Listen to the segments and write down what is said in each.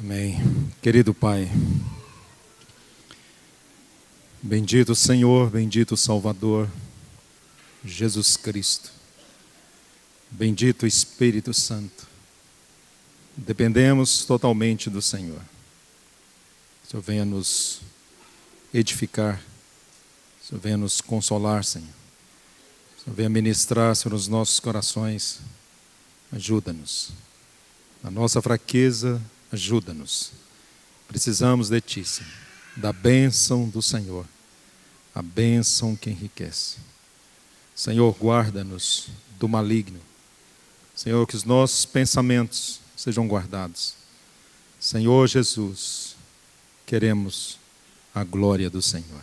Amém. Querido Pai, bendito Senhor, bendito Salvador, Jesus Cristo, bendito Espírito Santo, dependemos totalmente do Senhor. O Senhor venha nos edificar, o Senhor venha nos consolar, Senhor. O Senhor venha ministrar sobre os nossos corações, ajuda-nos. Na nossa fraqueza, ajuda-nos. Precisamos de Ti, Senhor, da bênção do Senhor, a bênção que enriquece. Senhor, guarda-nos do maligno. Senhor, que os nossos pensamentos sejam guardados. Senhor Jesus, queremos a glória do Senhor.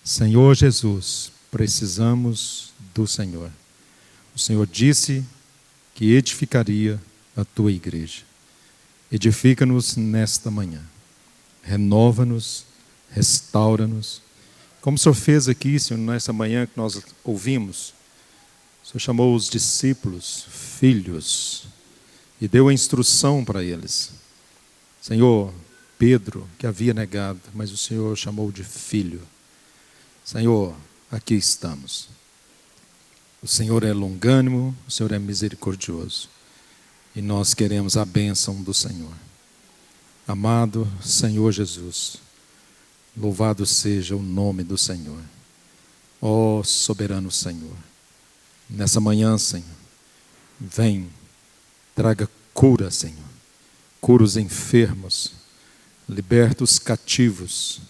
Senhor Jesus, precisamos do Senhor. O Senhor disse que edificaria a Tua igreja. Edifica-nos nesta manhã. Renova-nos, restaura-nos. Como o Senhor fez aqui, Senhor, nessa manhã que nós ouvimos, o Senhor chamou os discípulos, filhos, e deu a instrução para eles. Senhor, Pedro, que havia negado, mas o Senhor chamou de filho. Senhor, aqui estamos. O Senhor é longânimo, o Senhor é misericordioso. E nós queremos a bênção do Senhor. Amado Senhor Jesus, louvado seja o nome do Senhor. Ó soberano Senhor, nessa manhã, Senhor, vem, traga cura, Senhor. Cura os enfermos, liberta os cativos,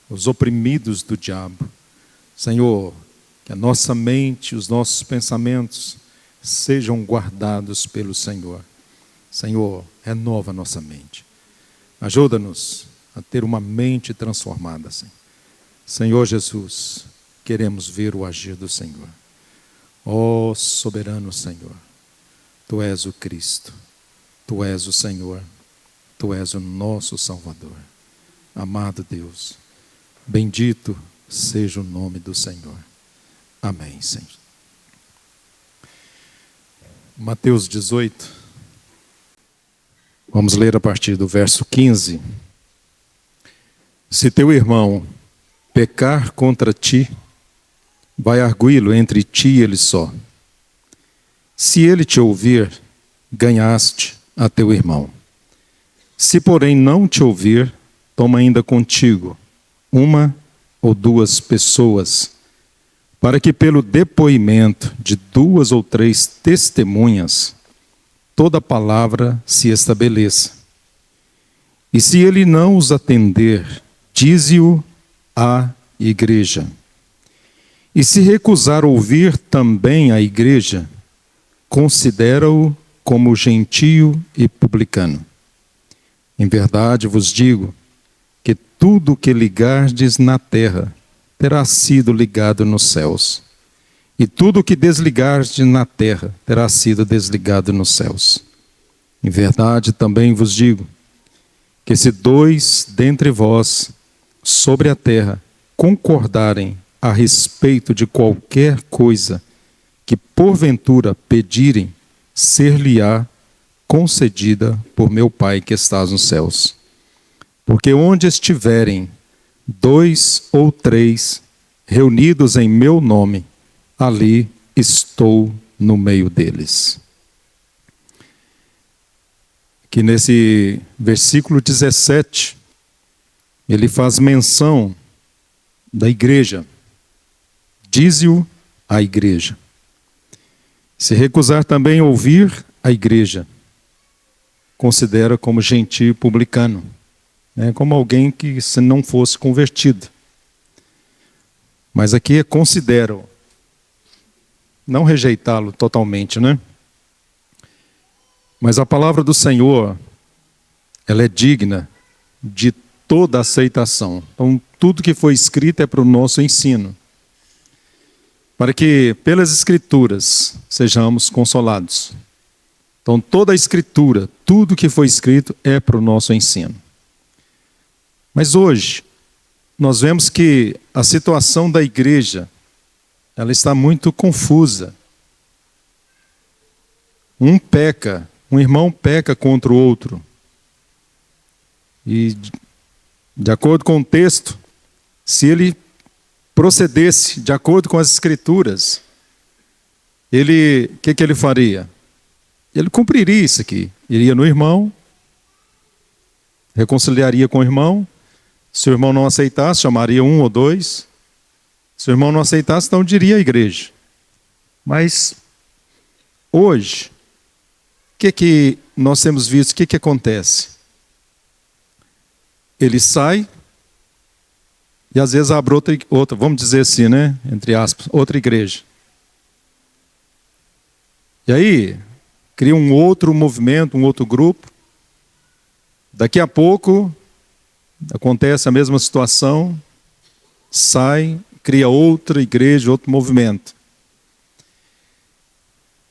os oprimidos do diabo. Senhor, que a nossa mente, os nossos pensamentos sejam guardados pelo Senhor. Senhor, renova a nossa mente. Ajuda-nos a ter uma mente transformada, Senhor. Senhor Jesus, queremos ver o agir do Senhor. Ó soberano Senhor, Tu és o Cristo, Tu és o Senhor, Tu és o nosso Salvador. Amado Deus, bendito seja o nome do Senhor. Amém, Senhor. Mateus 18. Vamos ler a partir do verso 15. Se teu irmão pecar contra ti, vai arguí-lo entre ti e ele só. Se ele te ouvir, ganhaste a teu irmão. Se porém não te ouvir, toma ainda contigo uma ou duas pessoas, para que pelo depoimento de 2 ou 3 testemunhas, toda palavra se estabeleça. E se ele não os atender, dize-o à igreja. E se recusar ouvir também a igreja, considera-o como gentio e publicano. Em verdade vos digo que tudo o que ligardes na terra terá sido ligado nos céus. E tudo o que desligardes na terra terá sido desligado nos céus. Em verdade também vos digo que se 2 dentre vós sobre a terra concordarem a respeito de qualquer coisa que porventura pedirem, ser-lhe-á concedida por meu Pai que estás nos céus. Porque onde estiverem 2 ou 3 reunidos em meu nome, ali estou no meio deles. Que nesse versículo 17, ele faz menção da igreja. Dize-o à igreja. Se recusar também ouvir a igreja, considera como gentio publicano, como alguém que se não fosse convertido. Mas aqui é considera-o. Não rejeitá-lo totalmente, né? Mas a palavra do Senhor, ela é digna de toda aceitação. Então, tudo que foi escrito é para o nosso ensino. Para que, pelas Escrituras, sejamos consolados. Então, toda a Escritura, tudo que foi escrito é para o nosso ensino. Mas hoje, nós vemos que a situação da igreja, ela está muito confusa. Um irmão peca contra o outro. E, de acordo com o texto, se ele procedesse de acordo com as Escrituras, o que ele faria? Ele cumpriria isso aqui. Iria no irmão, reconciliaria com o irmão. Se o irmão não aceitasse, chamaria um ou dois. Se o irmão não aceitasse, então diria à igreja. Mas hoje, o que nós temos visto? O que acontece? Ele sai e às vezes abre outra, vamos dizer assim, né? Entre aspas, outra igreja. E aí, cria um outro movimento, um outro grupo. Daqui a pouco, acontece a mesma situação, sai, cria outra igreja, outro movimento.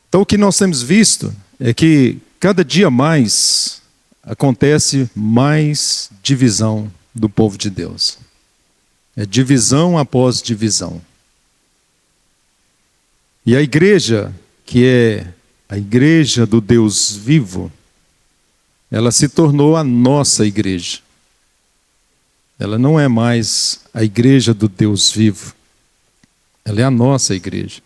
Então o que nós temos visto é que cada dia mais acontece mais divisão do povo de Deus. É divisão após divisão. E a igreja, que é a igreja do Deus vivo, ela se tornou a nossa igreja. Ela não é mais a igreja do Deus vivo. Ela é a nossa igreja.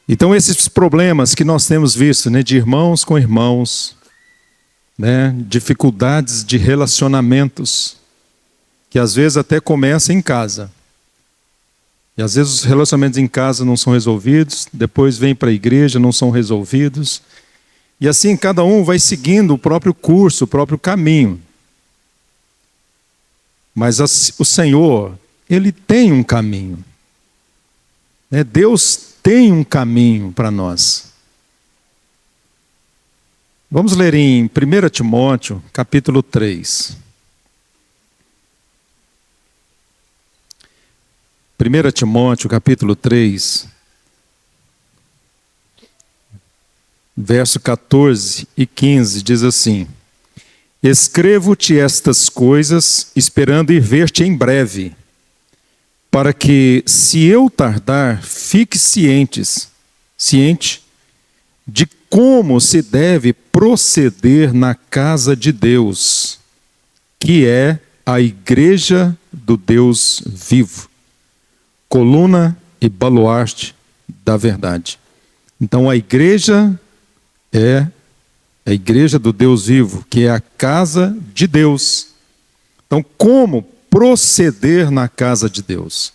Então esses problemas que nós temos visto, né, de irmãos com irmãos, né, dificuldades de relacionamentos, que às vezes até começa em casa. E às vezes os relacionamentos em casa não são resolvidos, depois vem para a igreja, não são resolvidos. E assim cada um vai seguindo o próprio curso, o próprio caminho. Mas o Senhor, Ele tem um caminho. Deus tem um caminho para nós. Vamos ler em 1 Timóteo, capítulo 3. 1 Timóteo, capítulo 3, verso 14 e 15, diz assim: Escrevo-te estas coisas, esperando ir ver-te em breve, para que, se eu tardar, fique ciente de como se deve proceder na casa de Deus, que é a igreja do Deus vivo, coluna e baluarte da verdade. Então a igreja é a igreja do Deus vivo, que é a casa de Deus. Então como proceder na casa de Deus?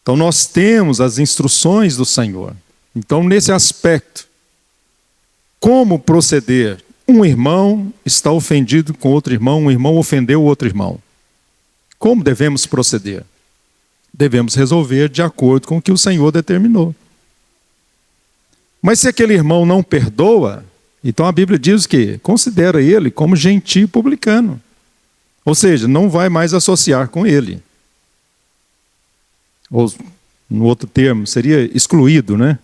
Então nós temos as instruções do Senhor. Então nesse aspecto, como proceder? Um irmão está ofendido com outro irmão, um irmão ofendeu o outro irmão. Como devemos proceder? Devemos resolver de acordo com o que o Senhor determinou. Mas se aquele irmão não perdoa, então a Bíblia diz que considera ele como gentio publicano. Ou seja, não vai mais associar com ele. Ou, no outro termo, seria excluído, né?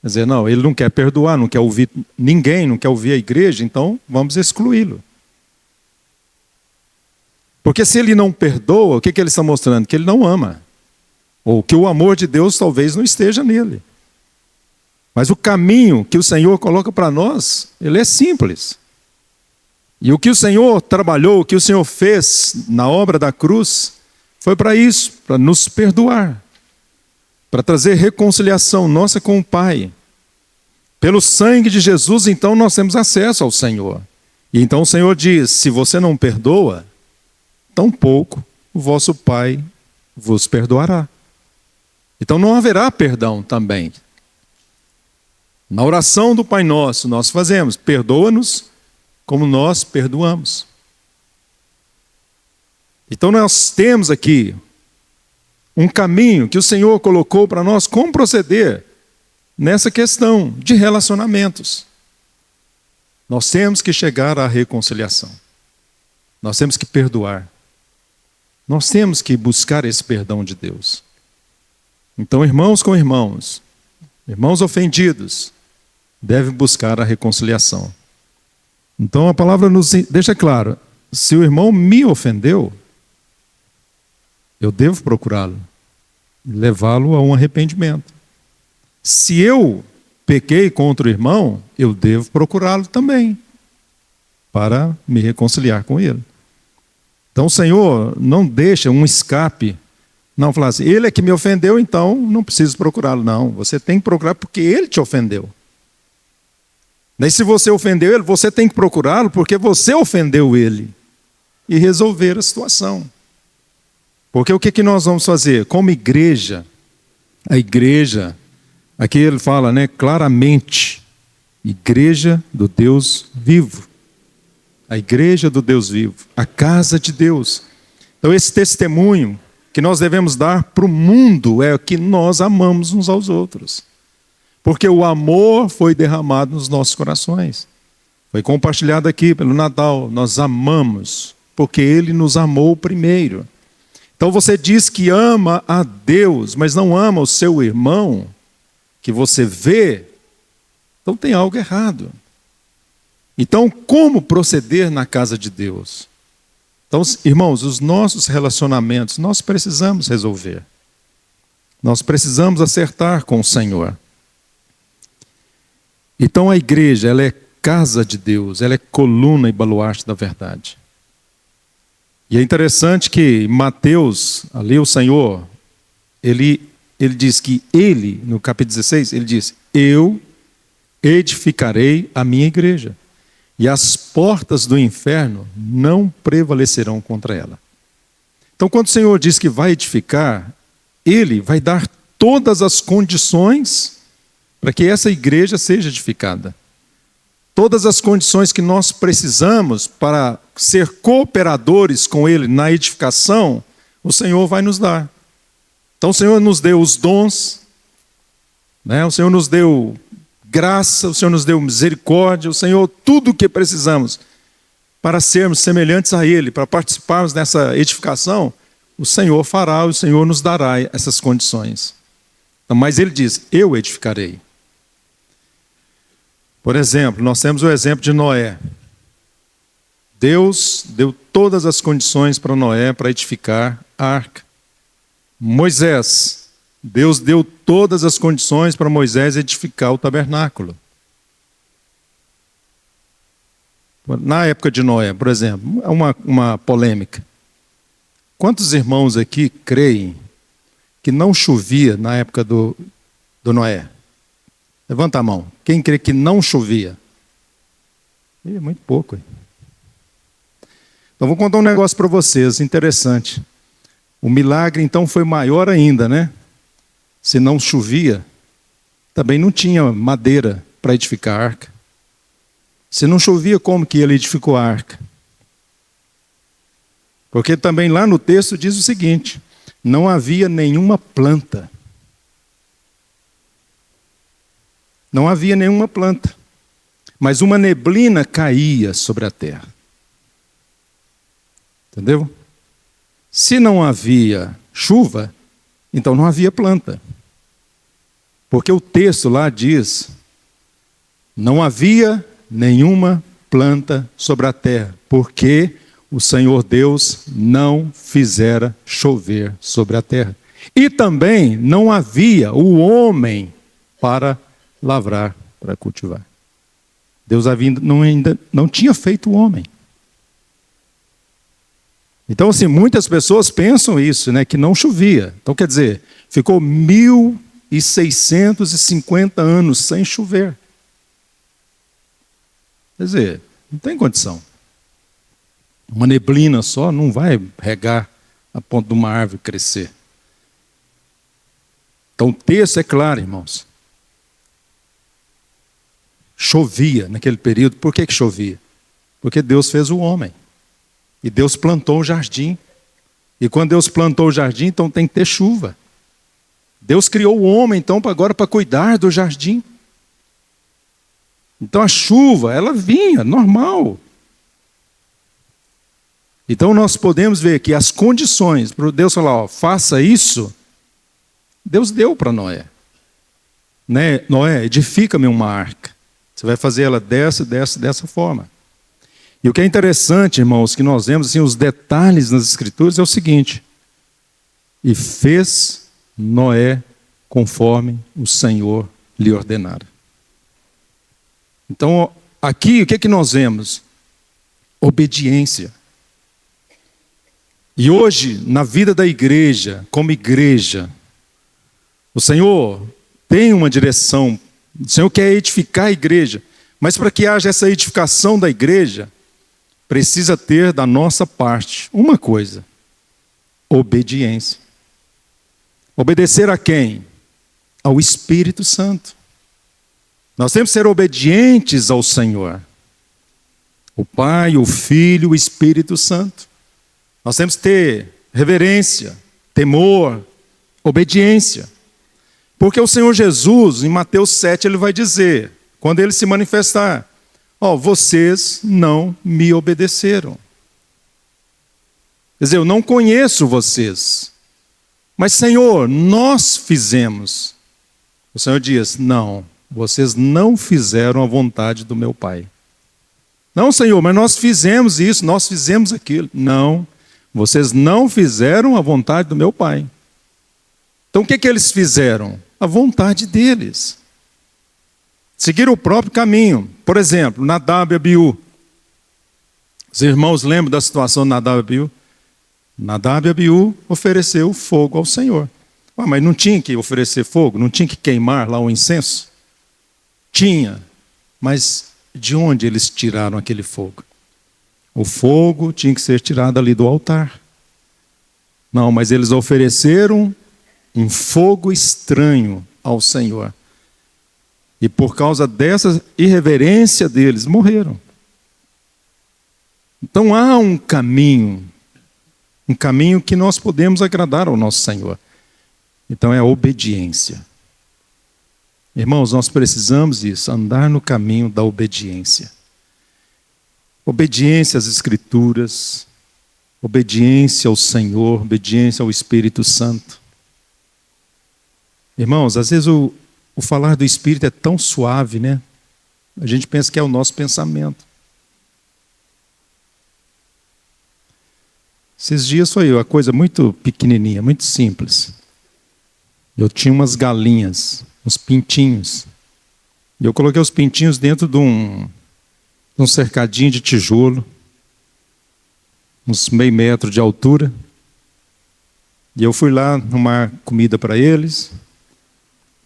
Quer dizer, não, ele não quer perdoar, não quer ouvir ninguém, não quer ouvir a igreja, então vamos excluí-lo. Porque se ele não perdoa, o que ele está mostrando? Que ele não ama. Ou que o amor de Deus talvez não esteja nele. Mas o caminho que o Senhor coloca para nós, ele é simples. E o que o Senhor trabalhou, o que o Senhor fez na obra da cruz, foi para isso, para nos perdoar. Para trazer reconciliação nossa com o Pai. Pelo sangue de Jesus, então, nós temos acesso ao Senhor. E então o Senhor diz, se você não perdoa, tampouco o vosso Pai vos perdoará. Então não haverá perdão também. Na oração do Pai Nosso, nós fazemos, perdoa-nos como nós perdoamos. Então nós temos aqui um caminho que o Senhor colocou para nós como proceder nessa questão de relacionamentos. Nós temos que chegar à reconciliação. Nós temos que perdoar. Nós temos que buscar esse perdão de Deus. Então, irmãos com irmãos, irmãos ofendidos, devem buscar a reconciliação. Então a palavra nos deixa claro, se o irmão me ofendeu, eu devo procurá-lo, levá-lo a um arrependimento. Se eu pequei contra o irmão, eu devo procurá-lo também. para me reconciliar com Ele. Então o Senhor não deixa um escape, não falar assim, Ele é que me ofendeu, então não preciso procurá-lo. Não, você tem que procurar porque Ele te ofendeu. Daí se você ofendeu Ele, você tem que procurá-lo porque você ofendeu Ele. E resolver a situação. Porque o que nós vamos fazer? Como igreja, a igreja, aqui ele fala, né, claramente, igreja do Deus vivo. A igreja do Deus vivo, a casa de Deus. Então esse testemunho que nós devemos dar para o mundo é que nós amamos uns aos outros. Porque o amor foi derramado nos nossos corações. Foi compartilhado aqui pelo Natal. Nós amamos, porque Ele nos amou primeiro. Então você diz que ama a Deus, mas não ama o seu irmão, que você vê, então tem algo errado. Então, como proceder na casa de Deus? Então, irmãos, os nossos relacionamentos, nós precisamos resolver. Nós precisamos acertar com o Senhor. Então, a igreja, ela é casa de Deus, ela é coluna e baluarte da verdade. E é interessante que Mateus, ali o Senhor, ele diz que ele, no capítulo 16, ele diz, eu edificarei a minha igreja. E as portas do inferno não prevalecerão contra ela. Então, quando o Senhor diz que vai edificar, Ele vai dar todas as condições para que essa igreja seja edificada. Todas as condições que nós precisamos para ser cooperadores com Ele na edificação, o Senhor vai nos dar. Então, o Senhor nos deu os dons, né? O Senhor nos deu graça, o Senhor nos deu misericórdia, o Senhor, tudo o que precisamos para sermos semelhantes a Ele, para participarmos dessa edificação, o Senhor fará, o Senhor nos dará essas condições. Então, mas Ele diz, eu edificarei. Por exemplo, nós temos o exemplo de Noé. Deus deu todas as condições para Noé para edificar a arca. Moisés, Deus deu todas as condições para Moisés edificar o tabernáculo. Na época de Noé, por exemplo, é uma polêmica. Quantos irmãos aqui creem que não chovia na época do Noé? Levanta a mão. Quem crê que não chovia? É muito pouco. Então vou contar um negócio para vocês, interessante. O milagre então foi maior ainda, né? Se não chovia, também não tinha madeira para edificar a arca. Se não chovia, como que ele edificou a arca? Porque também lá no texto diz o seguinte, não havia nenhuma planta. Não havia nenhuma planta, mas uma neblina caía sobre a terra. Entendeu? Se não havia chuva, então não havia planta. Porque o texto lá diz, não havia nenhuma planta sobre a terra, porque o Senhor Deus não fizera chover sobre a terra. E também não havia o homem para lavrar, para cultivar. Deus ainda não tinha feito o homem. Então, assim, muitas pessoas pensam isso, né, que não chovia. Então, quer dizer, ficou 1650 anos sem chover. Quer dizer, não tem condição. Uma neblina só não vai regar a ponto de uma árvore crescer. Então, o texto é claro, irmãos. Chovia naquele período. Por que chovia? Porque Deus fez o homem. E Deus plantou o jardim. E quando Deus plantou o jardim, então tem que ter chuva. Deus criou o homem, então, agora para cuidar do jardim. Então a chuva, ela vinha, normal. Então nós podemos ver que as condições para Deus falar, ó, faça isso, Deus deu para Noé. Né? Noé, edifica-me uma arca. Você vai fazer ela dessa forma. E o que é interessante, irmãos, que nós vemos assim, os detalhes nas Escrituras é o seguinte. E fez Noé conforme o Senhor lhe ordenara. Então, aqui, o que nós vemos? Obediência. E hoje, na vida da igreja, como igreja, o Senhor tem uma direção, o Senhor quer edificar a igreja, mas para que haja essa edificação da igreja, precisa ter da nossa parte uma coisa: obediência. Obedecer a quem? Ao Espírito Santo. Nós temos que ser obedientes ao Senhor. O Pai, o Filho, o Espírito Santo. Nós temos que ter reverência, temor, obediência. Porque o Senhor Jesus, em Mateus 7, ele vai dizer, quando ele se manifestar: vocês não me obedeceram. Quer dizer, eu não conheço vocês. Mas, Senhor, nós fizemos. O Senhor diz: não, vocês não fizeram a vontade do meu Pai. Não, Senhor, mas nós fizemos isso, nós fizemos aquilo. Não, vocês não fizeram a vontade do meu Pai. Então o que eles fizeram? A vontade deles. Seguiram o próprio caminho. Por exemplo, Nadab e Abiú. Os irmãos lembram da situação de Nadab e Abiú? Nadab e Abiú ofereceu fogo ao Senhor. Mas não tinha que oferecer fogo? Não tinha que queimar lá o incenso? Tinha, mas de onde eles tiraram aquele fogo? O fogo tinha que ser tirado ali do altar. Não, mas eles ofereceram um fogo estranho ao Senhor. E por causa dessa irreverência deles, morreram. Então há um caminho que nós podemos agradar ao nosso Senhor. Então é a obediência. Irmãos, nós precisamos disso, andar no caminho da obediência. Obediência às Escrituras, obediência ao Senhor, obediência ao Espírito Santo. Irmãos, às vezes o falar do Espírito é tão suave, né? A gente pensa que é o nosso pensamento. Esses dias foi uma coisa muito pequenininha, muito simples. Eu tinha umas galinhas, uns pintinhos. E eu coloquei os pintinhos dentro de um cercadinho de tijolo, uns meio metro de altura. E eu fui lá arrumar comida para eles.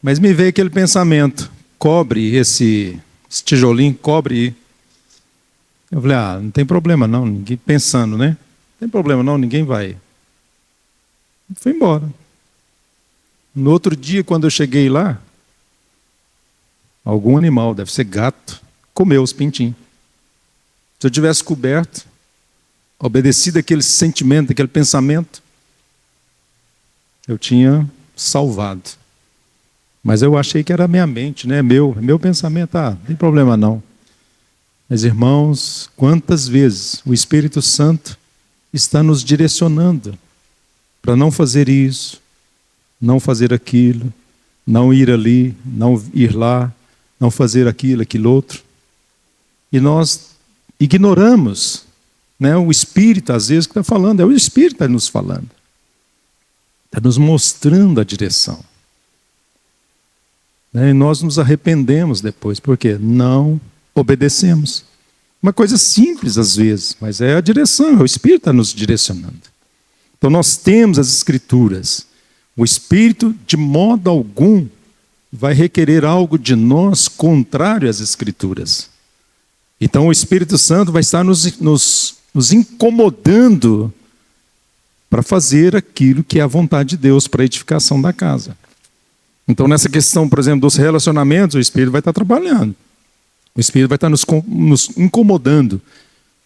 Mas me veio aquele pensamento: cobre esse tijolinho, cobre. Eu falei: não tem problema não, ninguém pensando, né? Não tem problema não, ninguém vai. Fui embora. No outro dia, quando eu cheguei lá, algum animal, deve ser gato, comeu os pintinhos. Se eu tivesse coberto, obedecido aquele sentimento, aquele pensamento, eu tinha salvado. Mas eu achei que era minha mente, né? Meu pensamento, não tem problema não. Mas, irmãos, quantas vezes o Espírito Santo está nos direcionando para não fazer isso, não fazer aquilo, não ir ali, não ir lá, não fazer aquilo outro. E nós ignoramos, né? O Espírito, às vezes, que está falando, é o Espírito que está nos falando. Está nos mostrando a direção. E nós nos arrependemos depois, porque não obedecemos. Uma coisa simples às vezes, mas é a direção, é o Espírito que está nos direcionando. Então nós temos as Escrituras. O Espírito, de modo algum, vai requerer algo de nós contrário às Escrituras. Então o Espírito Santo vai estar nos incomodando para fazer aquilo que é a vontade de Deus para a edificação da casa. Então nessa questão, por exemplo, dos relacionamentos, o Espírito vai estar trabalhando. O Espírito vai estar nos incomodando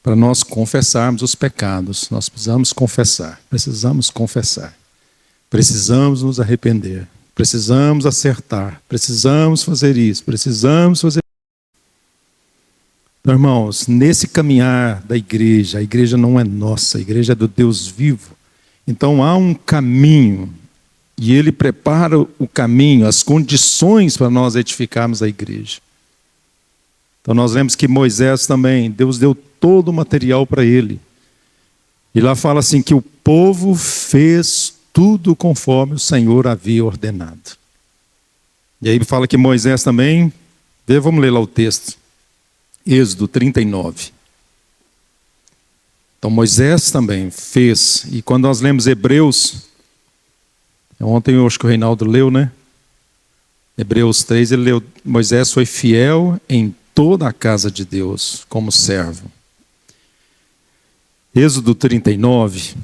para nós confessarmos os pecados. Nós precisamos confessar, precisamos nos arrepender, precisamos acertar, precisamos fazer isso, precisamos fazer. Então, irmãos, nesse caminhar da igreja, a igreja não é nossa, a igreja é do Deus vivo. Então há um caminho, e Ele prepara o caminho, as condições para nós edificarmos a igreja. Então nós vemos que Moisés também, Deus deu todo o material para ele. E lá fala assim que o povo fez tudo conforme o Senhor havia ordenado. E aí fala que Moisés também, vamos ler lá o texto. Êxodo 39. Então Moisés também fez. E quando nós lemos Hebreus, ontem eu acho que o Reinaldo leu, né? Hebreus 3, ele leu: Moisés foi fiel em toda a casa de Deus, como servo. Êxodo 39.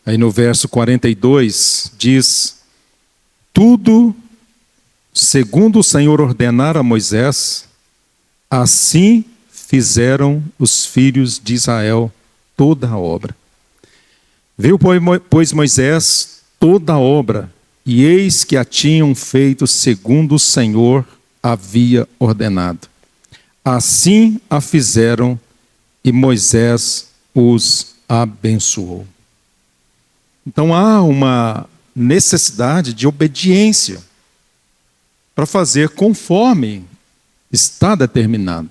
Aí no verso 42 diz: tudo segundo o Senhor ordenara a Moisés, assim fizeram os filhos de Israel toda a obra. Viu, pois, Moisés toda a obra, e eis que a tinham feito segundo o Senhor havia ordenado. Assim a fizeram, e Moisés os abençoou. Então há uma necessidade de obediência para fazer conforme está determinado.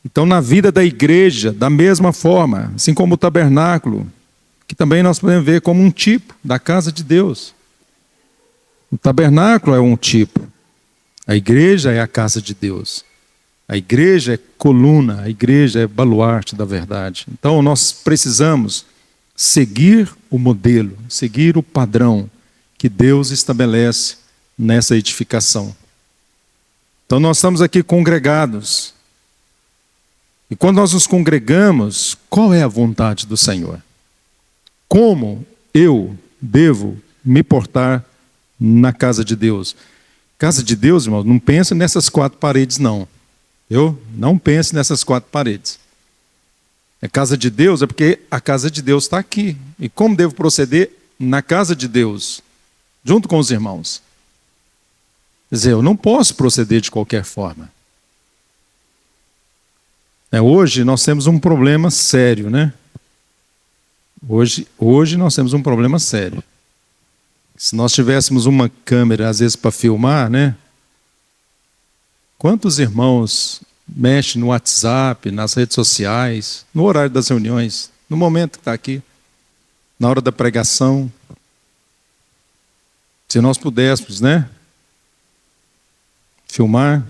Então, na vida da igreja, da mesma forma, assim como o tabernáculo, que também nós podemos ver como um tipo da casa de Deus. O tabernáculo é um tipo, a igreja é a casa de Deus. A igreja é coluna, a igreja é baluarte da verdade. Então, nós precisamos seguir o modelo, seguir o padrão que Deus estabelece nessa edificação. Então nós estamos aqui congregados. E quando nós nos congregamos, qual é a vontade do Senhor? Como eu devo me portar na casa de Deus? Casa de Deus, irmão, não pense nessas 4 paredes, não. Não pense nessas 4 paredes. É casa de Deus, é porque a casa de Deus está aqui. E como devo proceder na casa de Deus, junto com os irmãos? Quer dizer, eu não posso proceder de qualquer forma. Hoje nós temos um problema sério, né? Hoje nós temos um problema sério. Se nós tivéssemos uma câmera, às vezes, para filmar, né? Quantos irmãos mexem no WhatsApp, nas redes sociais, no horário das reuniões, no momento que está aqui, na hora da pregação? Se nós pudéssemos, né? Filmar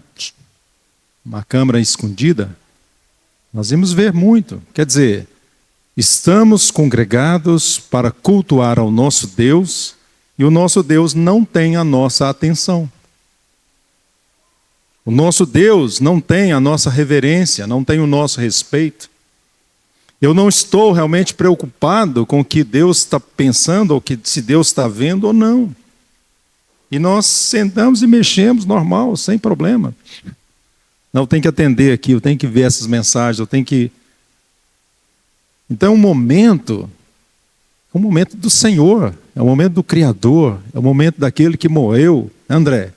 uma câmera escondida, nós íamos ver muito. Quer dizer, estamos congregados para cultuar ao nosso Deus e o nosso Deus não tem a nossa atenção. O nosso Deus não tem a nossa reverência, não tem o nosso respeito. Eu não estou realmente preocupado com o que Deus está pensando, ou se Deus está vendo ou não. E nós sentamos e mexemos normal, sem problema. Não, eu tenho que atender aqui, eu tenho que ver essas mensagens, eu tenho que... Então é um momento do Senhor, é um momento do Criador, é um momento daquele que morreu, André,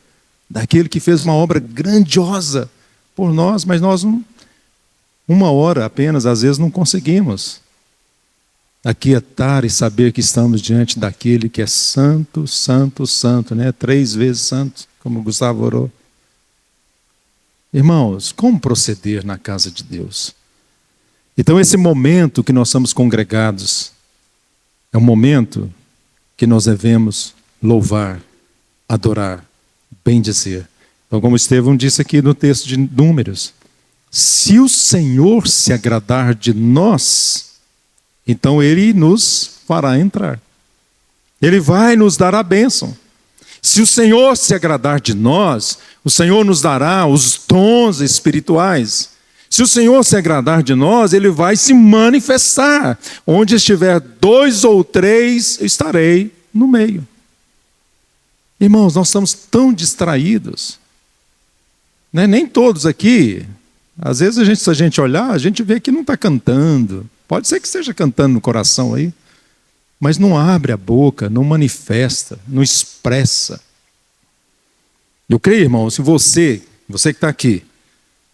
daquele que fez uma obra grandiosa por nós, mas nós uma hora apenas, às vezes, não conseguimos aquietar e saber que estamos diante daquele que é santo, santo, santo, né? 3 vezes santo, como o Gustavo orou. Irmãos, como proceder na casa de Deus? Então esse momento que nós estamos congregados é um momento que nós devemos louvar, adorar, bendizer. Então, como Estevão disse aqui no texto de Números, se o Senhor se agradar de nós, então Ele nos fará entrar. Ele vai nos dar a bênção. Se o Senhor se agradar de nós, o Senhor nos dará os dons espirituais. Se o Senhor se agradar de nós, Ele vai se manifestar. Onde estiver 2 ou 3, eu estarei no meio. Irmãos, nós estamos tão distraídos. Né? Nem todos aqui, às vezes se a gente olhar, a gente vê que não está cantando. Pode ser que esteja cantando no coração aí, mas não abre a boca, não manifesta, não expressa. Eu creio, irmão, se você que está aqui,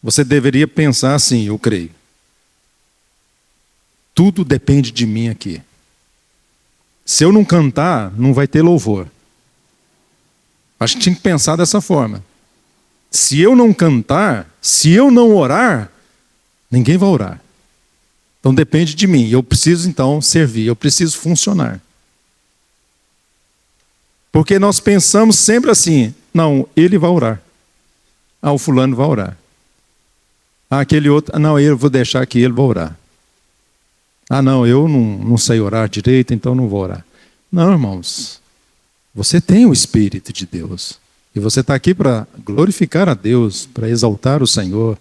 você deveria pensar assim, eu creio. Tudo depende de mim aqui. Se eu não cantar, não vai ter louvor. Acho que tinha que pensar dessa forma. Se eu não cantar, se eu não orar, ninguém vai orar. Então depende de mim. Eu preciso então servir, eu preciso funcionar. Porque nós pensamos sempre assim, não, ele vai orar. Ah, o fulano vai orar. Ah, aquele outro, não, eu vou deixar que ele vai orar. Ah, não, eu não sei orar direito, então não vou orar. Não, irmãos, você tem o Espírito de Deus. E você está aqui para glorificar a Deus, para exaltar o Senhor,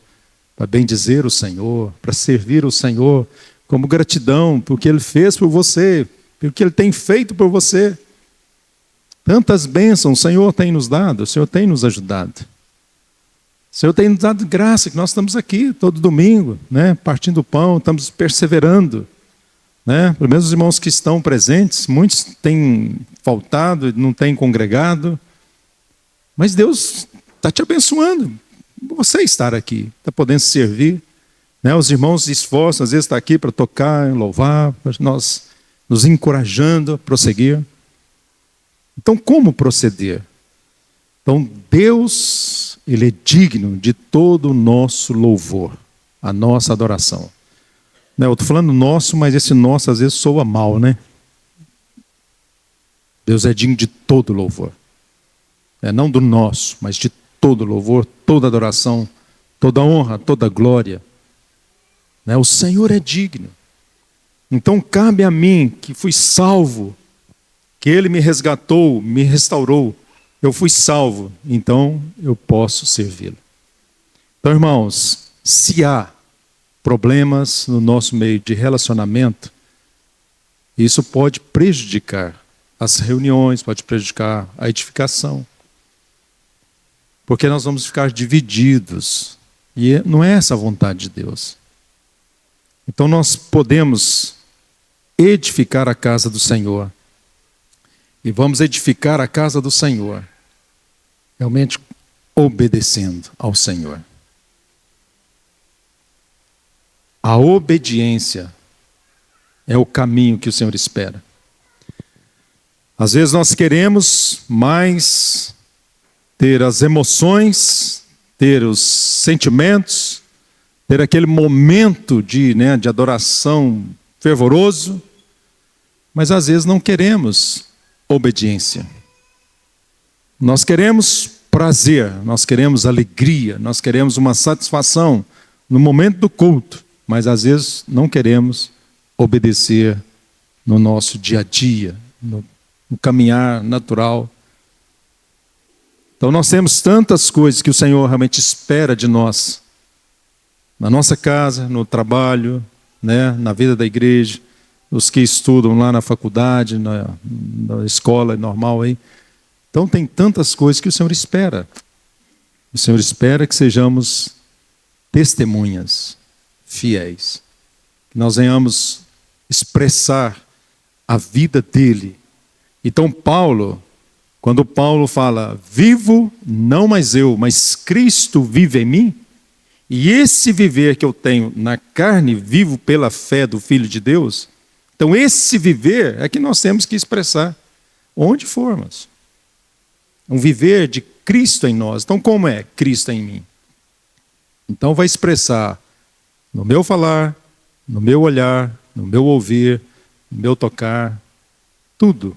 para bendizer o Senhor, para servir o Senhor, como gratidão por que Ele fez por você, pelo que Ele tem feito por você. Tantas bênçãos o Senhor tem nos dado, o Senhor tem nos ajudado. O Senhor tem nos dado graça, que nós estamos aqui todo domingo, né, partindo o pão, estamos perseverando. Né? Pelo menos os irmãos que estão presentes, muitos têm faltado, não têm congregado. Mas Deus está te abençoando. Você estar aqui, está podendo servir. Né? Os irmãos se esforçam, às vezes está aqui para tocar, louvar, para nós nos encorajando a prosseguir. Então, como proceder? Então, Deus, Ele é digno de todo o nosso louvor, a nossa adoração. Eu estou falando nosso, mas esse nosso às vezes soa mal, né? Deus é digno de todo louvor. Não do nosso, mas de todo louvor, toda adoração, toda honra, toda glória. O Senhor é digno. Então cabe a mim, que fui salvo, que Ele me resgatou, me restaurou. Eu fui salvo, então eu posso servi-lo. Então, irmãos, se há problemas no nosso meio de relacionamento, isso pode prejudicar as reuniões, pode prejudicar a edificação. Porque nós vamos ficar divididos. E não é essa a vontade de Deus. Então nós podemos edificar a casa do Senhor. E vamos edificar a casa do Senhor, realmente obedecendo ao Senhor. A obediência é o caminho que o Senhor espera. Às vezes nós queremos mais ter as emoções, ter os sentimentos, ter aquele momento de adoração fervoroso, mas às vezes não queremos obediência. Nós queremos prazer, nós queremos alegria, nós queremos uma satisfação no momento do culto, mas às vezes não queremos obedecer no nosso dia a dia, no caminhar natural. Então nós temos tantas coisas que o Senhor realmente espera de nós, na nossa casa, no trabalho, na vida da igreja, os que estudam lá na faculdade, na escola normal aí. Então tem tantas coisas que o Senhor espera. O Senhor espera que sejamos testemunhas fiéis, que nós venhamos expressar a vida dele. Então Paulo, quando Paulo fala, vivo não mais eu, mas Cristo vive em mim, e esse viver que eu tenho na carne, vivo pela fé do Filho de Deus, então esse viver é que nós temos que expressar, onde formos. Um viver de Cristo em nós. Então como é Cristo em mim? Então vai expressar no meu falar, no meu olhar, no meu ouvir, no meu tocar, tudo.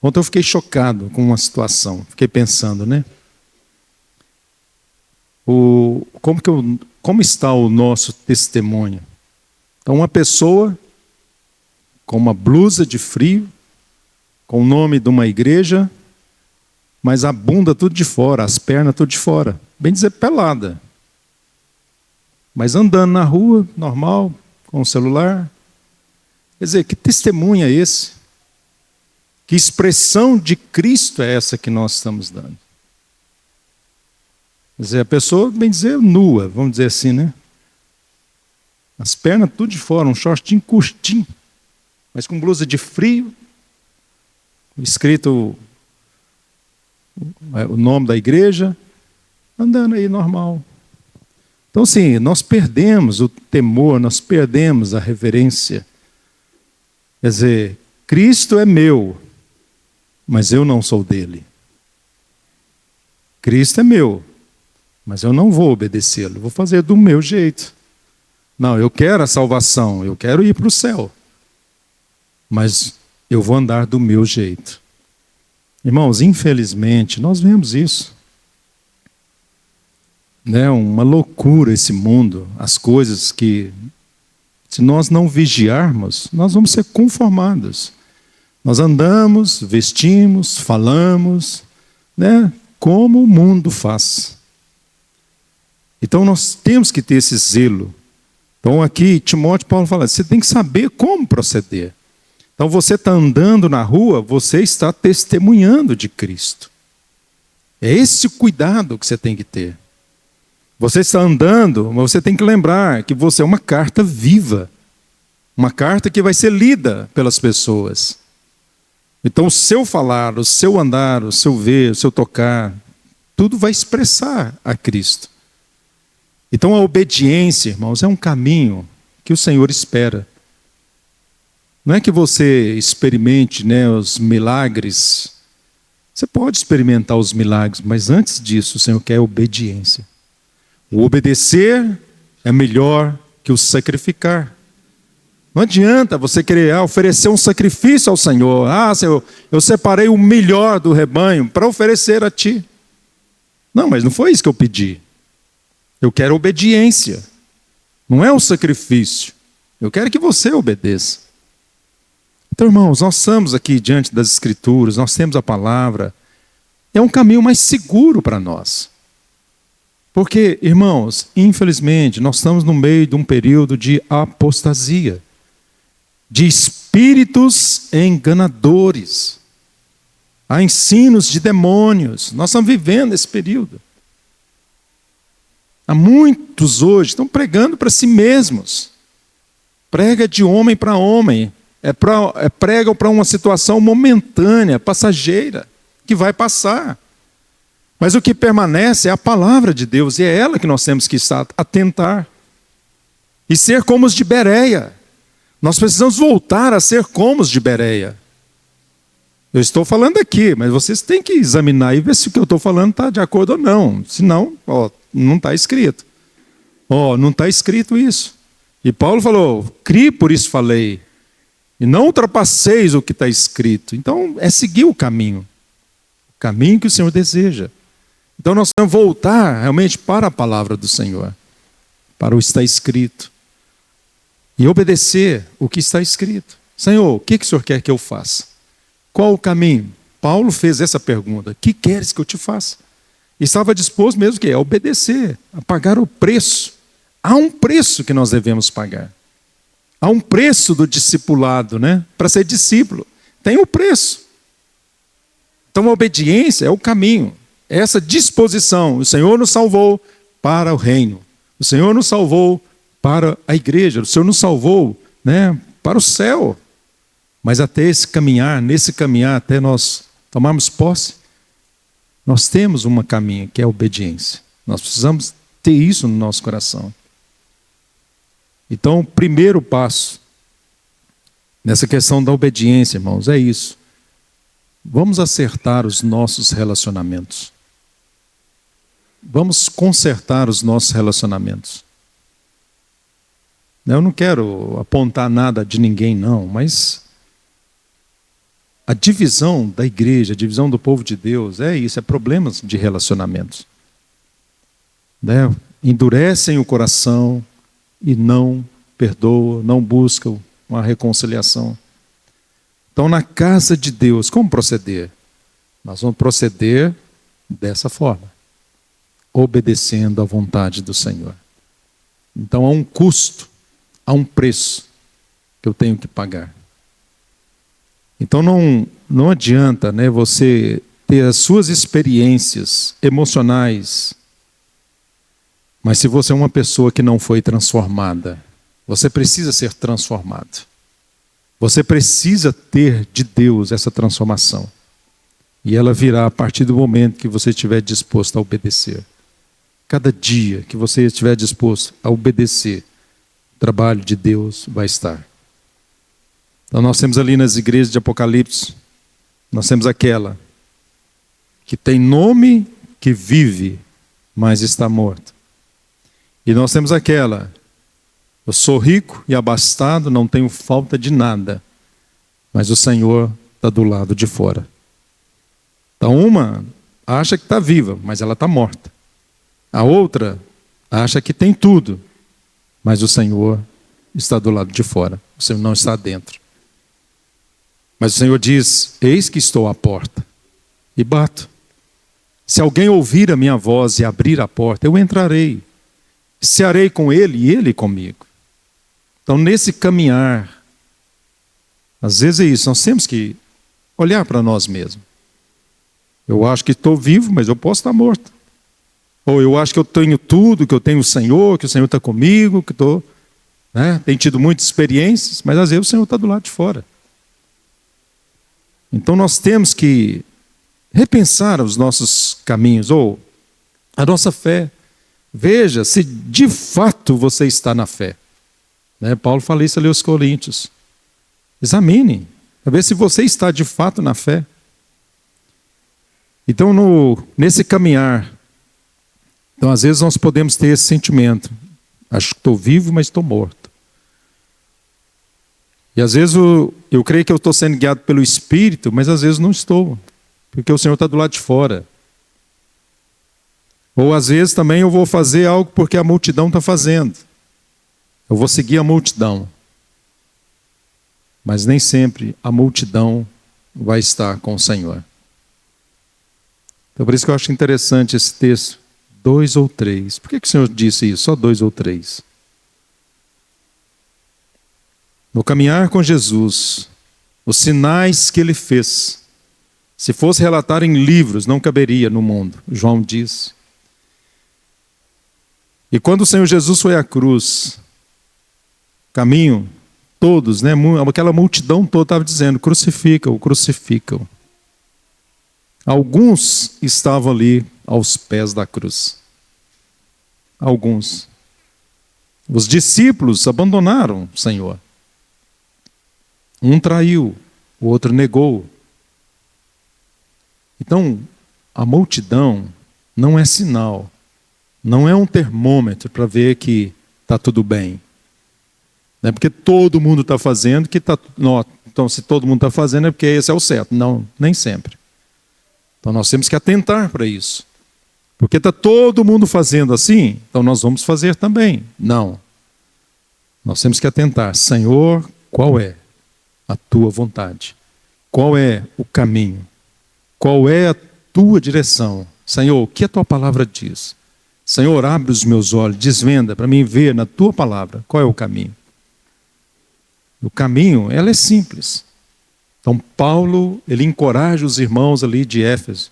Ontem eu fiquei chocado com uma situação, fiquei pensando, como está o nosso testemunho? Então uma pessoa com uma blusa de frio, com o nome de uma igreja, mas a bunda tudo de fora, as pernas tudo de fora, bem dizer pelada. Mas andando na rua, normal, com o celular. Quer dizer, que testemunho é esse? Que expressão de Cristo é essa que nós estamos dando? Quer dizer, a pessoa, bem dizer, nua, vamos dizer assim, As pernas tudo de fora, um shortinho curtinho, mas com blusa de frio, escrito o nome da igreja, andando aí normal. Então, sim, nós perdemos o temor, nós perdemos a reverência. Quer dizer, Cristo é meu, mas eu não sou dele. Cristo é meu, mas eu não vou obedecê-lo, vou fazer do meu jeito. Não, eu quero a salvação, eu quero ir para o céu. Mas eu vou andar do meu jeito. Irmãos, infelizmente, nós vemos isso. Né? Uma loucura esse mundo, as coisas que, se nós não vigiarmos, nós vamos ser conformados. Nós andamos, vestimos, falamos, né? Como o mundo faz. Então nós temos que ter esse zelo. Então aqui, Timóteo, Paulo fala, você tem que saber como proceder. Então você está andando na rua, você está testemunhando de Cristo. É esse cuidado que você tem que ter. Você está andando, mas você tem que lembrar que você é uma carta viva. Uma carta que vai ser lida pelas pessoas. Então o seu falar, o seu andar, o seu ver, o seu tocar, tudo vai expressar a Cristo. Então a obediência, irmãos, é um caminho que o Senhor espera. Não é que você experimente, né, os milagres. Você pode experimentar os milagres, mas antes disso o Senhor quer obediência. O obedecer é melhor que o sacrificar. Não adianta você querer oferecer um sacrifício ao Senhor. Senhor, eu separei o melhor do rebanho para oferecer a Ti. Não, mas não foi isso que eu pedi. Eu quero obediência. Não é o sacrifício. Eu quero que você obedeça. Então, irmãos, nós estamos aqui diante das Escrituras, nós temos a palavra. É um caminho mais seguro para nós. Porque, irmãos, infelizmente, nós estamos no meio de um período de apostasia, de espíritos enganadores, há ensinos de demônios. Nós estamos vivendo esse período. Há muitos hoje estão pregando para si mesmos. Prega de homem para homem. Pregam para uma situação momentânea, passageira, que vai passar. Mas o que permanece é a palavra de Deus, e é ela que nós temos que estar atentar. E ser como os de Bereia. Nós precisamos voltar a ser como os de Bereia. Eu estou falando aqui, mas vocês têm que examinar e ver se o que eu estou falando está de acordo ou não. Senão, não está escrito. Não está escrito isso. E Paulo falou, crie, por isso falei. E não ultrapasseis o que está escrito. Então, é seguir o caminho que o Senhor deseja. Então, nós vamos voltar realmente para a palavra do Senhor, para o que está escrito, e obedecer o que está escrito. Senhor, o que o Senhor quer que eu faça? Qual o caminho? Paulo fez essa pergunta, o que queres que eu te faça? E estava disposto mesmo a obedecer, a pagar o preço. Há um preço que nós devemos pagar. Há um preço do discipulado, né? Para ser discípulo. Tem um preço. Então a obediência é o caminho. É essa disposição. O Senhor nos salvou para o reino. O Senhor nos salvou para a igreja. O Senhor nos salvou, né, para o céu. Mas até nesse caminhar, até nós tomarmos posse, nós temos um caminho que é a obediência. Nós precisamos ter isso no nosso coração. Então, o primeiro passo nessa questão da obediência, irmãos, é isso. Vamos acertar os nossos relacionamentos. Vamos consertar os nossos relacionamentos. Eu não quero apontar nada de ninguém, não, mas a divisão da igreja, a divisão do povo de Deus, é isso, é problemas de relacionamentos. Né? Endurecem o coração e não perdoam, não buscam uma reconciliação. Então, na casa de Deus, como proceder? Nós vamos proceder dessa forma, obedecendo à vontade do Senhor. Então, há um custo, há um preço que eu tenho que pagar. Então, não adianta, né, você ter as suas experiências emocionais, mas se você é uma pessoa que não foi transformada, você precisa ser transformado. Você precisa ter de Deus essa transformação. E ela virá a partir do momento que você estiver disposto a obedecer. Cada dia que você estiver disposto a obedecer, o trabalho de Deus vai estar. Então nós temos ali nas igrejas de Apocalipse, nós temos aquela que tem nome, que vive, mas está morta. E nós temos aquela, eu sou rico e abastado, não tenho falta de nada. mas o Senhor está do lado de fora. Então uma acha que está viva, mas ela está morta. A outra acha que tem tudo, mas o Senhor está do lado de fora. O Senhor não está dentro. Mas o Senhor diz: eis que estou à porta e bato. Se alguém ouvir a minha voz e abrir a porta, eu entrarei. Cearei com ele e ele comigo. Então, nesse caminhar, às vezes é isso, nós temos que olhar para nós mesmos. Eu acho que estou vivo, mas eu posso estar morto. Ou eu acho que eu tenho tudo, que eu tenho o Senhor, que o Senhor está comigo, que estou, tenho tido muitas experiências, mas às vezes o Senhor está do lado de fora. Então nós temos que repensar os nossos caminhos, ou a nossa fé. Veja se de fato você está na fé. Paulo fala isso ali aos Coríntios. Examine, para ver se você está de fato na fé. Então nesse caminhar, então às vezes nós podemos ter esse sentimento. Acho que estou vivo, mas estou morto. E às vezes eu creio que eu estou sendo guiado pelo Espírito, mas às vezes não estou, porque o Senhor está do lado de fora. Ou às vezes também eu vou fazer algo porque a multidão está fazendo. Eu vou seguir a multidão. Mas nem sempre a multidão vai estar com o Senhor. Então por isso que eu acho interessante esse texto. 2 ou 3. Por que o Senhor disse isso? Só 2 ou 3. No caminhar com Jesus, os sinais que ele fez, se fosse relatar em livros, não caberia no mundo. João diz. E quando o Senhor Jesus foi à cruz, caminho, todos, aquela multidão toda estava dizendo: crucifica-o, crucifica-o. Alguns estavam ali aos pés da cruz. Alguns. Os discípulos abandonaram o Senhor. Um traiu, o outro negou. Então, a multidão não é sinal, não é um termômetro para ver que está tudo bem. Não é porque todo mundo está fazendo que está. Então, se todo mundo está fazendo é porque esse é o certo. Não, nem sempre. Então, nós temos que atentar para isso. Porque está todo mundo fazendo assim, então nós vamos fazer também. Não. Nós temos que atentar. Senhor, qual é a tua vontade? Qual é o caminho? Qual é a tua direção? Senhor, o que a tua palavra diz? Senhor, abre os meus olhos, desvenda para mim ver na tua palavra qual é o caminho. O caminho, ela é simples. Então Paulo, ele encoraja os irmãos ali de Éfeso,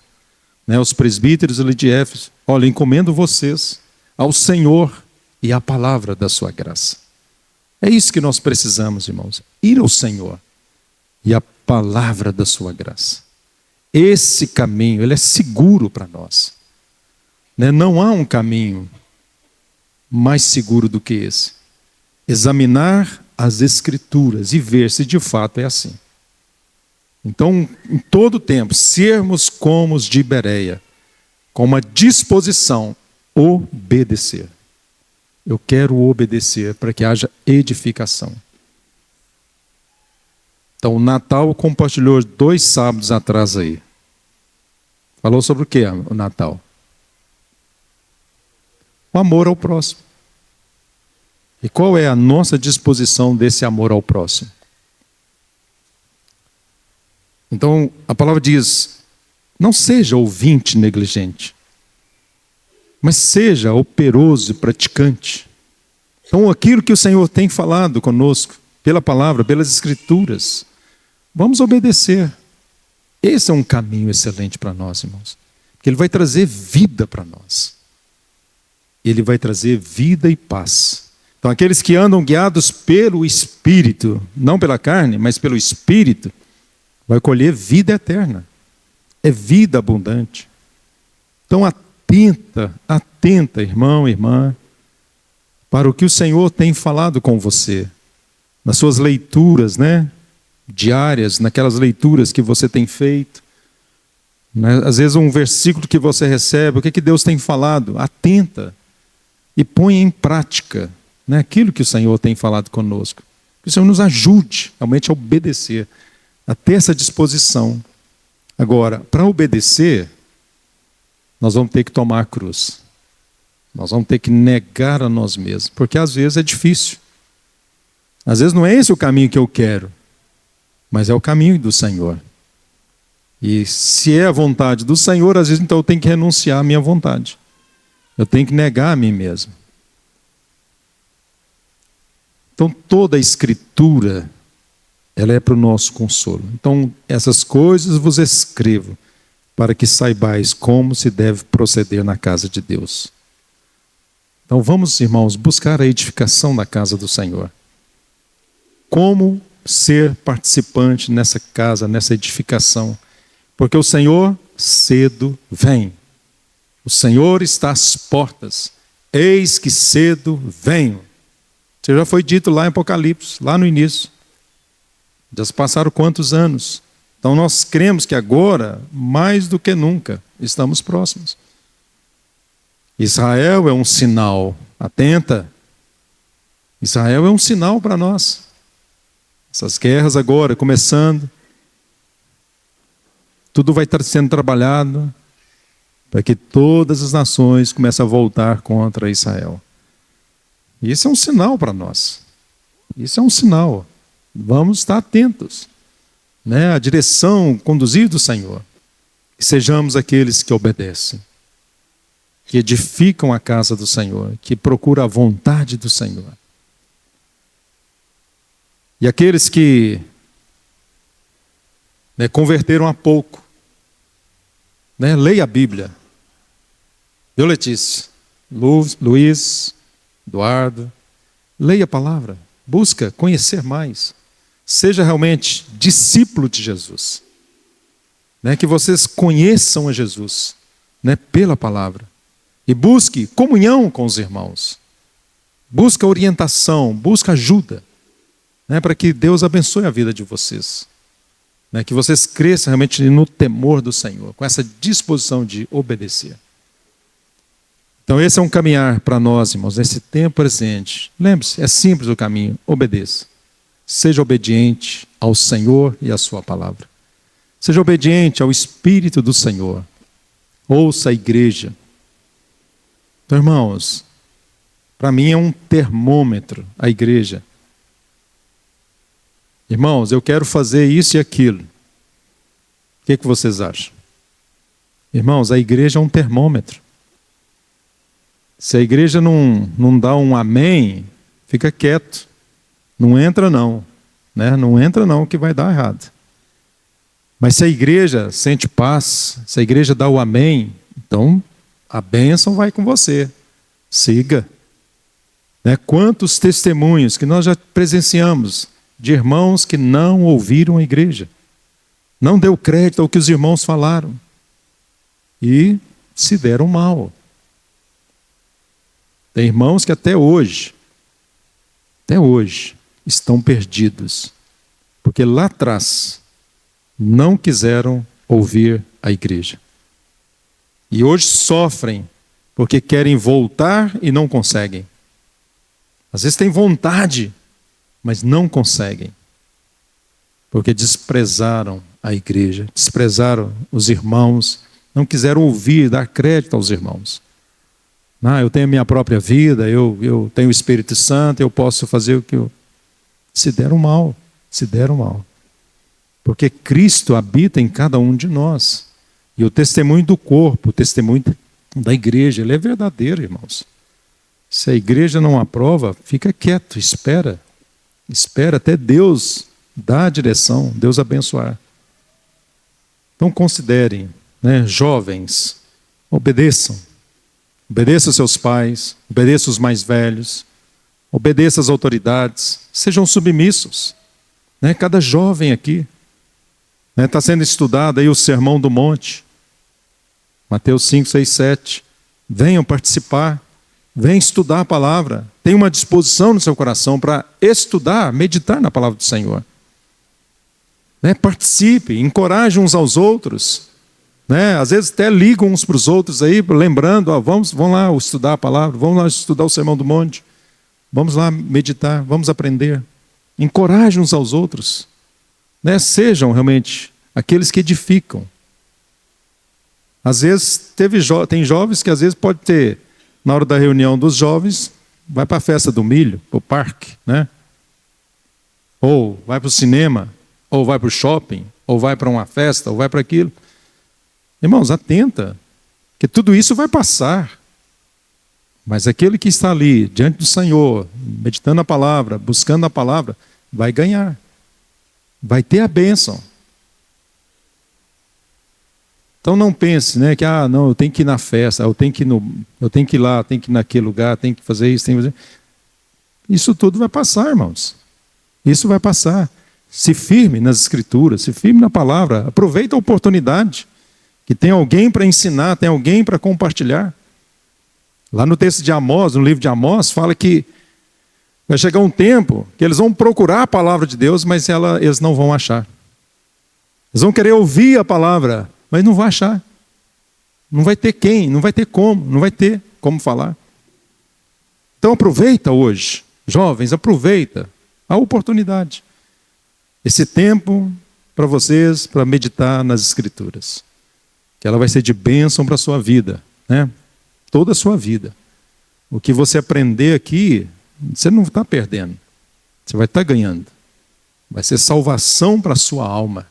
os presbíteros ali de Éfeso: olha, encomendo vocês ao Senhor e à palavra da sua graça. É isso que nós precisamos, irmãos, ir ao Senhor e à palavra da sua graça. Esse caminho, ele é seguro para nós. Não há um caminho mais seguro do que esse. Examinar as Escrituras e ver se de fato é assim. Então, em todo tempo, sermos como os de Bereia, com uma disposição, obedecer. Eu quero obedecer para que haja edificação. Então, o Natal compartilhou 2 sábados atrás aí. Falou sobre o que o Natal? O amor ao próximo. E qual é a nossa disposição desse amor ao próximo? Então, a palavra diz: não seja ouvinte negligente, mas seja operoso e praticante. Então, aquilo que o Senhor tem falado conosco, pela palavra, pelas Escrituras, vamos obedecer. Esse é um caminho excelente para nós, irmãos. Porque ele vai trazer vida para nós. Ele vai trazer vida e paz. Então, aqueles que andam guiados pelo Espírito, não pela carne, mas pelo Espírito, vai colher vida eterna. É vida abundante. Então atenta, irmão, irmã, para o que o Senhor tem falado com você. Nas suas leituras, diárias, naquelas leituras que você tem feito. Às vezes um versículo que você recebe, o que Deus tem falado? Atenta e põe em prática aquilo que o Senhor tem falado conosco. Que o Senhor nos ajude realmente a obedecer. a ter essa disposição. Agora, para obedecer, nós vamos ter que tomar a cruz. Nós vamos ter que negar a nós mesmos, porque às vezes é difícil. Às vezes não é esse o caminho que eu quero, mas é o caminho do Senhor. E se é a vontade do Senhor, às vezes então eu tenho que renunciar à minha vontade. Eu tenho que negar a mim mesmo. Então toda a Escritura, ela é para o nosso consolo. Então essas coisas vos escrevo, para que saibais como se deve proceder na casa de Deus. Então vamos, irmãos, buscar a edificação da casa do Senhor. Como ser participante nessa casa, nessa edificação? Porque o Senhor cedo vem. O Senhor está às portas. Eis que cedo venho. Isso já foi dito lá em Apocalipse, lá no início. Já se passaram quantos anos? Então nós cremos que agora, mais do que nunca, estamos próximos. Israel é um sinal. Atenta. Israel é um sinal para nós. Essas guerras agora começando. Tudo vai estar sendo trabalhado para que todas as nações comecem a voltar contra Israel. Isso é um sinal para nós. Isso é um sinal. Vamos estar atentos, né? A direção conduzida do Senhor. E sejamos aqueles que obedecem, que edificam a casa do Senhor, que procuram a vontade do Senhor. E aqueles que converteram há pouco, leia a Bíblia. Eu, Letícia, Luiz, Eduardo, leia a palavra, busca conhecer mais. Seja realmente discípulo de Jesus. Que vocês conheçam a Jesus, pela palavra. E busque comunhão com os irmãos. Busca orientação, busca ajuda. Para que Deus abençoe a vida de vocês. Que vocês cresçam realmente no temor do Senhor, com essa disposição de obedecer. Então esse é um caminhar para nós, irmãos, nesse tempo presente. Lembre-se, é simples o caminho, obedeça. Seja obediente ao Senhor e à sua palavra. Seja obediente ao Espírito do Senhor. Ouça a igreja. Então, irmãos, para mim é um termômetro a igreja. Irmãos, eu quero fazer isso e aquilo. O que vocês acham? Irmãos, a igreja é um termômetro. Se a igreja não dá um amém, fica quieto. Não entra não. Não entra não, que vai dar errado. Mas se a igreja sente paz, se a igreja dá o amém, então a bênção vai com você. Siga. Quantos testemunhos que nós já presenciamos de irmãos que não ouviram a igreja, não deu crédito ao que os irmãos falaram e se deram mal. Tem irmãos que até hoje estão perdidos, porque lá atrás não quiseram ouvir a igreja. E hoje sofrem porque querem voltar e não conseguem. Às vezes têm vontade, mas não conseguem, porque desprezaram a igreja, desprezaram os irmãos, não quiseram ouvir, dar crédito aos irmãos. Eu tenho a minha própria vida, eu tenho o Espírito Santo, eu posso fazer o que eu... Se deram mal, porque Cristo habita em cada um de nós, e o testemunho do corpo, o testemunho da igreja, ele é verdadeiro, irmãos. Se a igreja não aprova, fica quieto, espera até Deus dar a direção, Deus abençoar. Então considerem, jovens, obedeçam seus pais, obedeçam os mais velhos, obedeçam as autoridades, sejam submissos. Cada jovem aqui está sendo estudado aí o Sermão do Monte, Mateus 5, 6, 7. Venham participar. Vem estudar a palavra. Tem uma disposição no seu coração para estudar, meditar na palavra do Senhor. Participe, encoraje uns aos outros. Às vezes até ligam uns para os outros aí, lembrando, vamos lá estudar a palavra, vamos lá estudar o Sermão do Monte. Vamos lá meditar, vamos aprender. Encoraje uns aos outros. né, sejam realmente aqueles que edificam. Às vezes tem jovens que às vezes pode ter, na hora da reunião dos jovens, vai para a festa do milho, para o parque, né? Ou vai para o cinema, ou vai para o shopping, ou vai para uma festa, ou vai para aquilo. Irmãos, atenta, que tudo isso vai passar. Mas aquele que está ali, diante do Senhor, meditando a palavra, buscando a palavra, vai ganhar. Vai ter a bênção. Então não pense, né, que não, eu tenho que ir na festa, eu tenho que ir lá, eu tenho que ir naquele lugar, tenho que fazer isso, tenho que fazer. Isso tudo vai passar, irmãos. Isso vai passar. Se firme nas Escrituras, se firme na palavra. Aproveita a oportunidade. Que tem alguém para ensinar, tem alguém para compartilhar. Lá no texto de Amós, no livro de Amós, fala que vai chegar um tempo que eles vão procurar a palavra de Deus, mas eles não vão achar. Eles vão querer ouvir a palavra, mas não vão achar. Não vai ter quem, não vai ter como falar. Então aproveita hoje, jovens, aproveita a oportunidade. Esse tempo para vocês, para meditar nas Escrituras. Que ela vai ser de bênção para a sua vida, né? Toda a sua vida. O que você aprender aqui, você não está perdendo. Você vai estar ganhando. Vai ser salvação para a sua alma.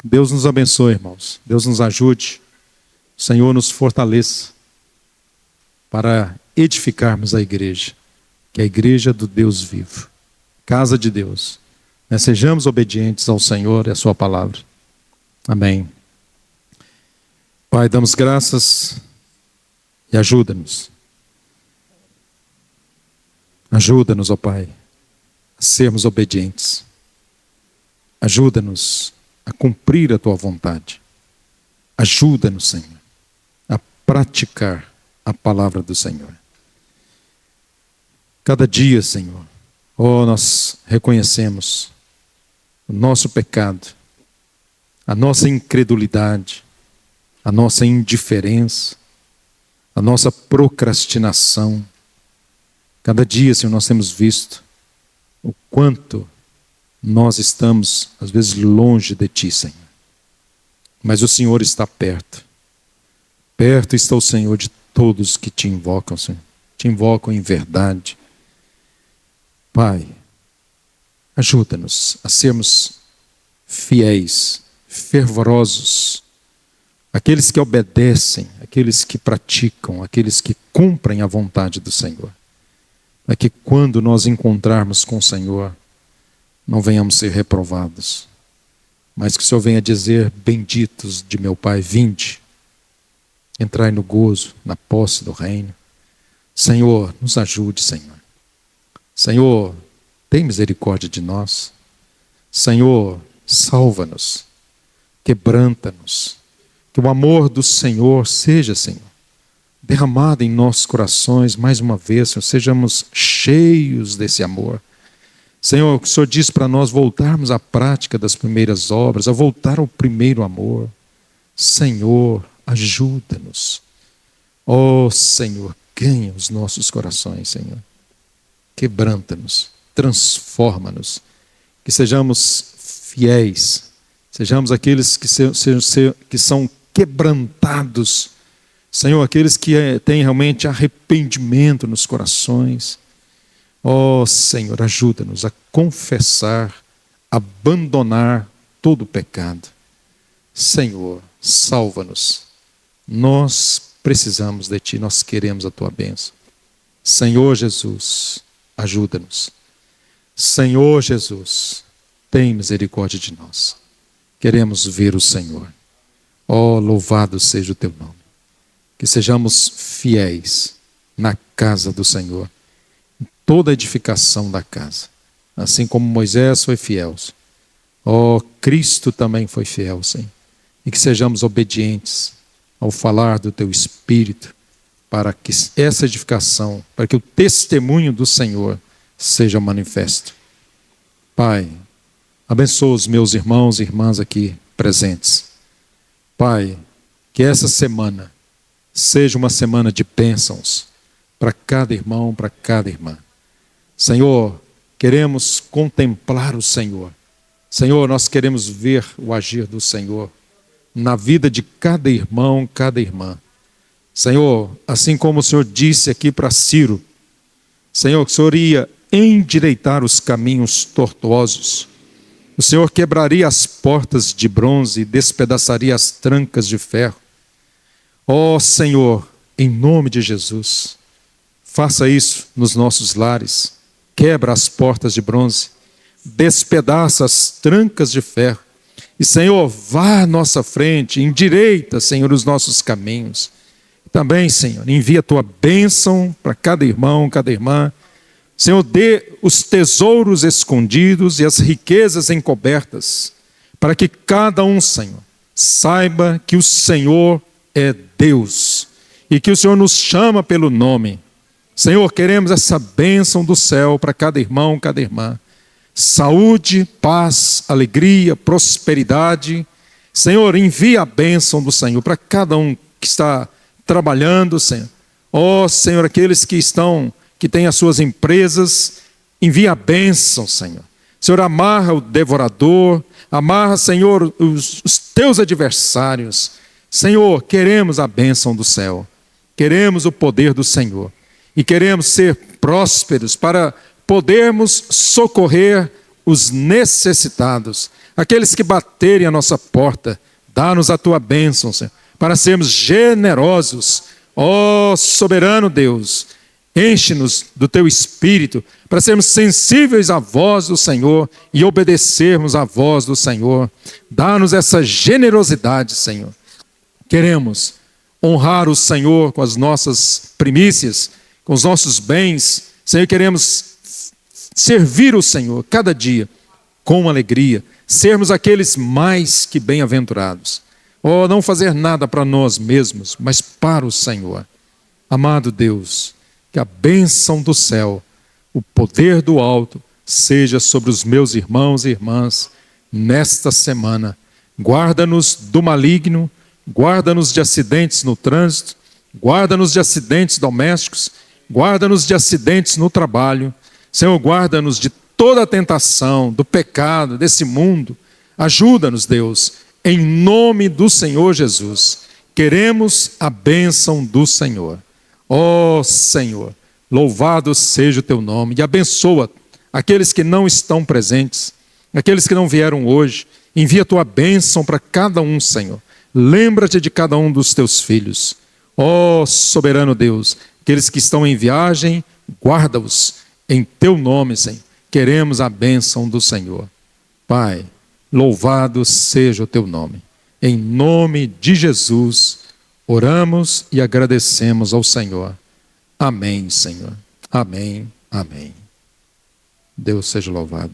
Deus nos abençoe, irmãos. Deus nos ajude. O Senhor nos fortaleça para edificarmos a igreja, que é a igreja do Deus vivo. Casa de Deus. Sejamos obedientes ao Senhor e à sua palavra. Amém. Pai, damos graças e ajuda-nos. Ajuda-nos, ó Pai, a sermos obedientes. Ajuda-nos a cumprir a Tua vontade. Ajuda-nos, Senhor, a praticar a palavra do Senhor. Cada dia, Senhor, nós reconhecemos o nosso pecado, a nossa incredulidade, a nossa indiferença, a nossa procrastinação. Cada dia, Senhor, nós temos visto o quanto nós estamos, às vezes, longe de Ti, Senhor. Mas o Senhor está perto. Perto está o Senhor de todos que Te invocam, Senhor. Te invocam em verdade. Pai, ajuda-nos a sermos fiéis, fervorosos, aqueles que obedecem, aqueles que praticam, aqueles que cumprem a vontade do Senhor. Para que quando nós encontrarmos com o Senhor, não venhamos ser reprovados, mas que o Senhor venha dizer: benditos de meu Pai, vinde, entrai no gozo, na posse do reino. Senhor, nos ajude, Senhor. Senhor, tem misericórdia de nós. Senhor, salva-nos, quebranta-nos. Que o amor do Senhor seja, Senhor, derramado em nossos corações mais uma vez, Senhor, sejamos cheios desse amor. Senhor, o Senhor diz para nós voltarmos à prática das primeiras obras, a voltar ao primeiro amor. Senhor, ajuda-nos. Ó Senhor, ganha os nossos corações, Senhor. Quebranta-nos, transforma-nos, que sejamos fiéis, sejamos aqueles que são quebrantados, Senhor, aqueles que têm realmente arrependimento nos corações. Ó Senhor, ajuda-nos a confessar, abandonar todo o pecado. Senhor, salva-nos. Nós precisamos de Ti, nós queremos a Tua bênção. Senhor Jesus, ajuda-nos. Senhor Jesus, tem misericórdia de nós. Queremos ver o Senhor. Ó, louvado seja o Teu nome. Que sejamos fiéis na casa do Senhor, em toda a edificação da casa. Assim como Moisés foi fiel. Ó, Cristo também foi fiel, Senhor. E que sejamos obedientes ao falar do Teu Espírito, para que essa edificação, para que o testemunho do Senhor seja manifesto. Pai, abençoa os meus irmãos e irmãs aqui presentes. Pai, que essa semana seja uma semana de bênçãos para cada irmão, para cada irmã. Senhor, queremos contemplar o Senhor. Senhor, nós queremos ver o agir do Senhor na vida de cada irmão, cada irmã. Senhor, assim como o Senhor disse aqui para Ciro, Senhor, que o Senhor ia endireitar os caminhos tortuosos. O Senhor quebraria as portas de bronze e despedaçaria as trancas de ferro. Ó Senhor, em nome de Jesus, faça isso nos nossos lares. Quebra as portas de bronze, despedaça as trancas de ferro. E Senhor, vá à nossa frente, endireita, Senhor, os nossos caminhos. Também, Senhor, envia a tua bênção para cada irmão, cada irmã. Senhor, dê os tesouros escondidos e as riquezas encobertas, para que cada um, Senhor, saiba que o Senhor é Deus e que o Senhor nos chama pelo nome. Senhor, queremos essa bênção do céu para cada irmão, cada irmã. Saúde, paz, alegria, prosperidade. Senhor, envia a bênção do Senhor para cada um que está trabalhando, Senhor. Ó Senhor, aqueles que têm as suas empresas, envia a bênção, Senhor. Senhor, amarra o devorador, amarra, Senhor, os teus adversários. Senhor, queremos a bênção do céu, queremos o poder do Senhor e queremos ser prósperos para podermos socorrer os necessitados, aqueles que baterem a nossa porta. Dá-nos a tua bênção, Senhor, para sermos generosos. Ó soberano Deus, enche-nos do teu Espírito para sermos sensíveis à voz do Senhor e obedecermos à voz do Senhor. Dá-nos essa generosidade, Senhor. Queremos honrar o Senhor com as nossas primícias, com os nossos bens. Senhor, queremos servir o Senhor cada dia com alegria, sermos aqueles mais que bem-aventurados. Oh, não fazer nada para nós mesmos, mas para o Senhor. Amado Deus, que a bênção do céu, o poder do alto, seja sobre os meus irmãos e irmãs nesta semana. Guarda-nos do maligno, guarda-nos de acidentes no trânsito, guarda-nos de acidentes domésticos, guarda-nos de acidentes no trabalho. Senhor, guarda-nos de toda a tentação, do pecado, desse mundo. Ajuda-nos, Deus, em nome do Senhor Jesus. Queremos a bênção do Senhor. Ó Senhor, louvado seja o teu nome, e abençoa aqueles que não estão presentes, aqueles que não vieram hoje. Envia a tua bênção para cada um, Senhor. Lembra-te de cada um dos teus filhos. Ó soberano Deus, aqueles que estão em viagem, guarda-os em teu nome, Senhor. Queremos a bênção do Senhor. Pai, louvado seja o teu nome. Em nome de Jesus, oramos e agradecemos ao Senhor. Amém, Senhor. Amém, amém. Deus seja louvado.